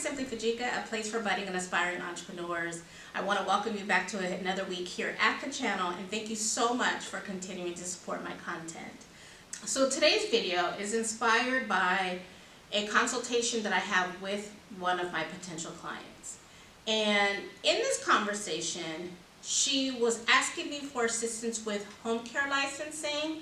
simply Fujica, a place for budding and aspiring entrepreneurs. I want to welcome you back to another week here at the channel, and thank you so much for continuing to support my content. So today's video is inspired by a consultation that I have with one of my potential clients. And in this conversation, she was asking me for assistance with home care licensing,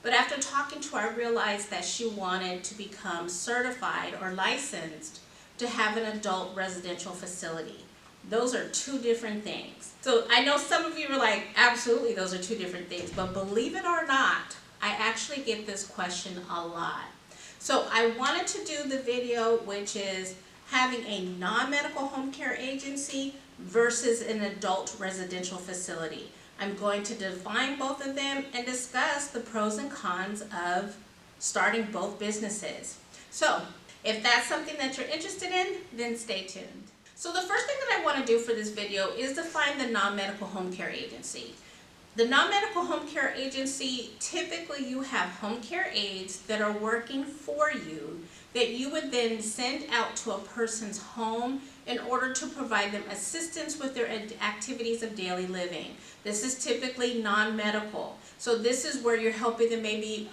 but after talking to her, I realized that she wanted to become certified or licensed to have an adult residential facility. Those are two different things. So I know some of you are like, absolutely, those are two different things, but believe it or not, I actually get this question a lot. So I wanted to do the video, which is having a non-medical home care agency versus an adult residential facility. I'm going to define both of them and discuss the pros and cons of starting both businesses. So if that's something that you're interested in, then stay tuned. So the first thing that I want to do for this video is define the non-medical home care agency. The non-medical home care agency, typically you have home care aides that are working for you that you would then send out to a person's home in order to provide them assistance with their activities of daily living. This is typically non-medical. So this is where you're helping them maybe,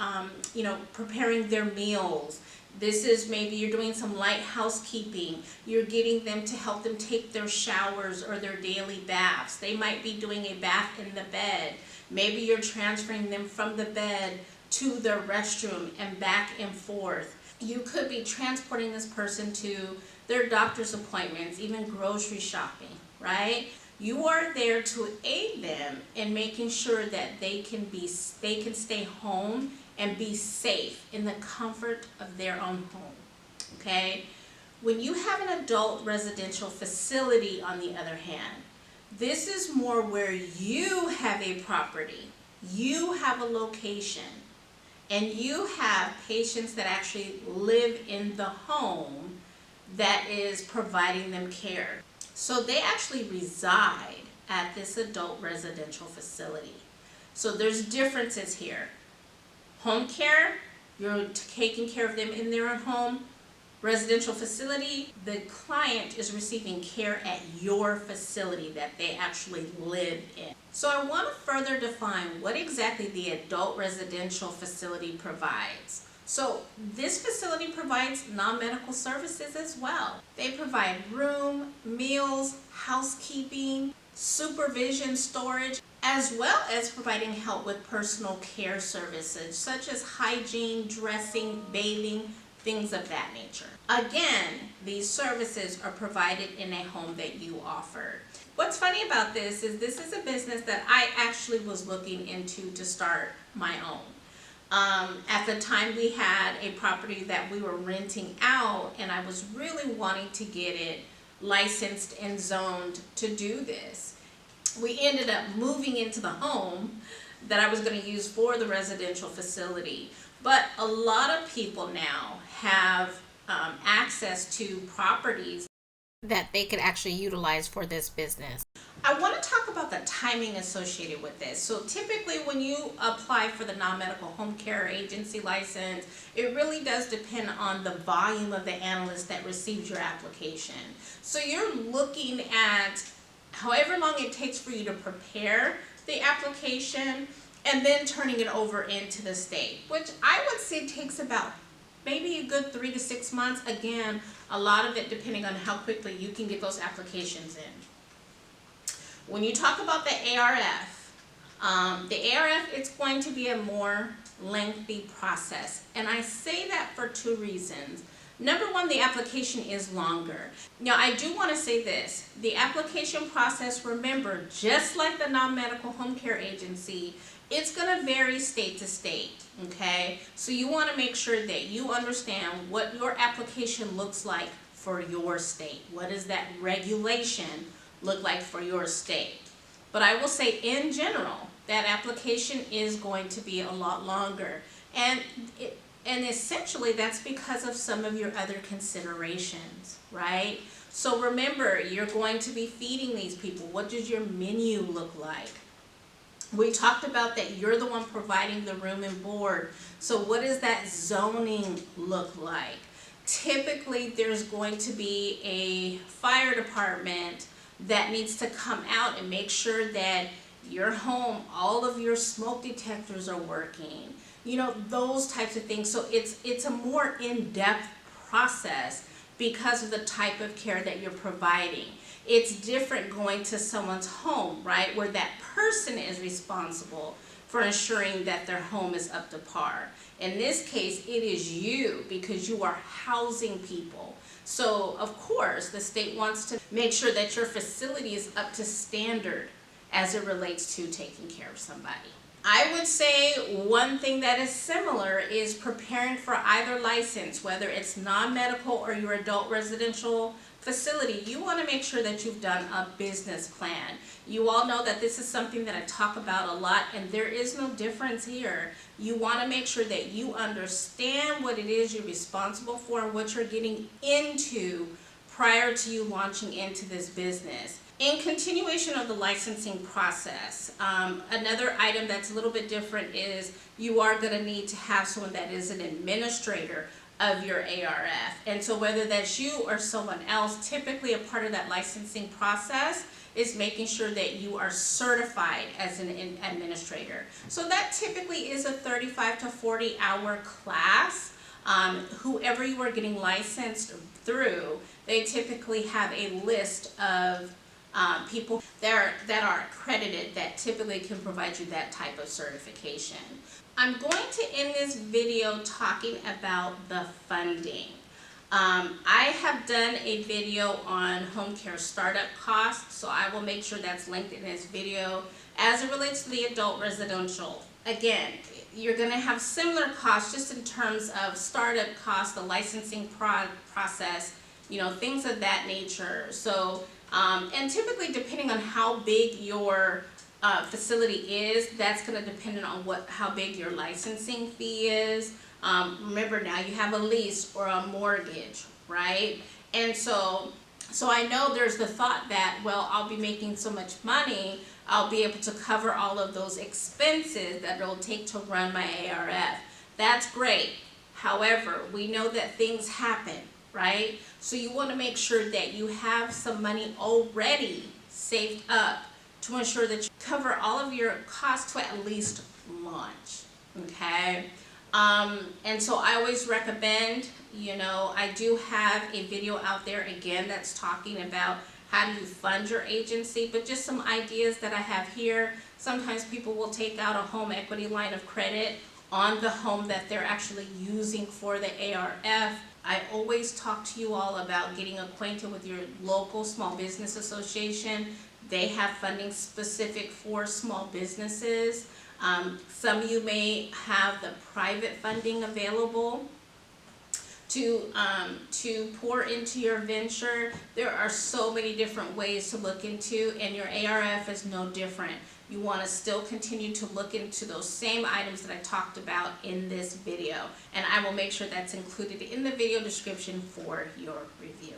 preparing their meals. This is maybe you're doing some light housekeeping. You're getting them to help them take their showers or their daily baths. They might be doing a bath in the bed. Maybe you're transferring them from the bed to their restroom and back and forth. You could be transporting this person to their doctor's appointments, even grocery shopping, right? You are there to aid them in making sure that they can stay home and be safe in the comfort of their own home, okay? When you have an adult residential facility, on the other hand, this is more where you have a property, you have a location, and you have patients that actually live in the home that is providing them care. So they actually reside at this adult residential facility. So there's differences here. Home care, you're taking care of them in their own home. Residential facility, the client is receiving care at your facility that they actually live in. So I want to further define what exactly the adult residential facility provides. So this facility provides non-medical services as well. They provide room, meals, housekeeping, supervision, storage, as well as providing help with personal care services such as hygiene, dressing, bathing, things of that nature. Again, these services are provided in a home that you offer. What's funny about this is a business that I actually was looking into to start my own. At the time we had a property that we were renting out, and I was really wanting to get it licensed and zoned to do this. We ended up moving into the home that I was going to use for the residential facility. But a lot of people now have access to properties that they could actually utilize for this business. I want to talk about the timing associated with this. So typically when you apply for the non-medical home care agency license, it really does depend on the volume of the analyst that receives your application. So you're looking at however long it takes for you to prepare the application and then turning it over into the state, which I would say takes about maybe a good 3 to 6 months. Again, a lot of it depending on how quickly you can get those applications in. When you talk about the ARF, it's going to be a more lengthy process. And I say that for two reasons. Number one, the application is longer. Now, I do want to say this. The application process, remember, just like the non-medical home care agency, it's going to vary state to state, okay? So you want to make sure that you understand what your application looks like for your state. What does that regulation look like for your state? But I will say, in general, that application is going to be a lot longer. And essentially, that's because of some of your other considerations, right? So remember, you're going to be feeding these people. What does your menu look like? We talked about that you're the one providing the room and board. So what does that zoning look like? typically there's going to be a fire department that needs to come out and make sure that your home, all of your smoke detectors are working, you know, those types of things. So it's a more in-depth process because of the type of care that you're providing. It's different going to someone's home, right, where that person is responsible for ensuring that their home is up to par. In this case, it is you, because you are housing people. So of course, the state wants to make sure that your facility is up to standard as it relates to taking care of somebody. I would say one thing that is similar is preparing for either license, whether it's non-medical or your adult residential facility. You want to make sure that you've done a business plan. You all know that this is something that I talk about a lot, and there is no difference here. You want to make sure that you understand what it is you're responsible for and what you're getting into prior to you launching into this business. In continuation of the licensing process, another item that's a little bit different is you are going to need to have someone that is an administrator of your ARF. And so whether that's you or someone else, typically a part of that licensing process is making sure that you are certified as an administrator. So that typically is a 35 to 40 hour class. Whoever you are getting licensed through, they typically have a list of people that are accredited that typically can provide you that type of certification. I'm going to end this video talking about the funding. I have done a video on home care startup costs, so I will make sure that's linked in this video. As it relates to the adult residential, again, you're going to have similar costs just in terms of startup costs, the licensing process, you know, things of that nature. So, and typically depending on how big your facility is, that's going to depend on how big your licensing fee is. Remember now you have a lease or a mortgage, right? And so I know there's the thought that, well, I'll be making so much money, I'll be able to cover all of those expenses that it'll take to run my ARF. That's great. However, we know that things happen, right? So you want to make sure that you have some money already saved up to ensure that you cover all of your costs to at least launch, okay? And so I always recommend, you know, I do have a video out there again that's talking about how do you fund your agency, but just some ideas that I have here. Sometimes people will take out a home equity line of credit on the home that they're actually using for the ARF. I always talk to you all about getting acquainted with your local small business association. They have funding specific for small businesses. Some of you may have the private funding available to pour into your venture. There are so many different ways to look into, and your ARF is no different. You want to still continue to look into those same items that I talked about in this video, and I will make sure that's included in the video description for your review.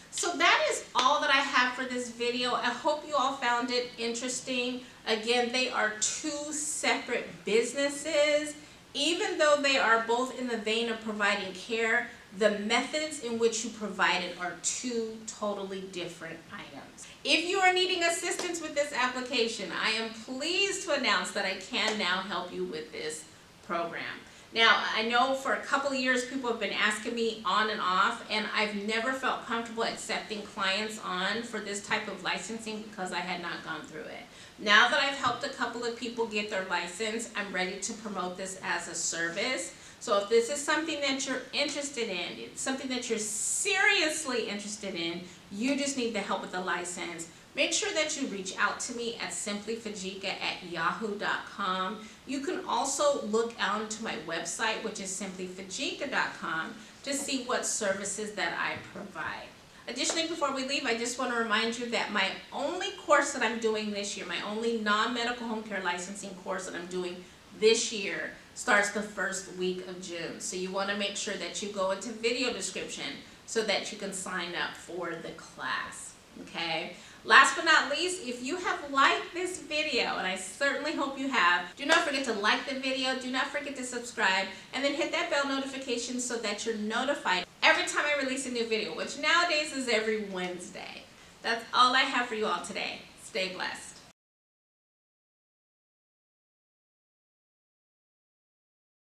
So that is all that I have for this video. I hope you all found it interesting. Again, they are two separate businesses. Even though they are both in the vein of providing care, the methods in which you provide it are two totally different items. If you are needing assistance with this application, I am pleased to announce that I can now help you with this program. Now, I know for a couple of years people have been asking me on and off, and I've never felt comfortable accepting clients on for this type of licensing because I had not gone through it. Now that I've helped a couple of people get their license, I'm ready to promote this as a service. So if this is something that you're interested in, it's something that you're seriously interested in, you just need the help with the license, make sure that you reach out to me at simplyfujica@yahoo.com. You can also look onto my website, which is simplyfujica.com, to see what services that I provide. Additionally, before we leave, I just want to remind you that my only course that I'm doing this year, my only non-medical home care licensing course that I'm doing this year, starts the first week of June. So you want to make sure that you go into video description so that you can sign up for the class, okay? Last but not least, if you have liked this video, and I certainly hope you have, do not forget to like the video, do not forget to subscribe, and then hit that bell notification so that you're notified every every time I release a new video, which nowadays is every Wednesday. That's all I have for you all today. Stay blessed.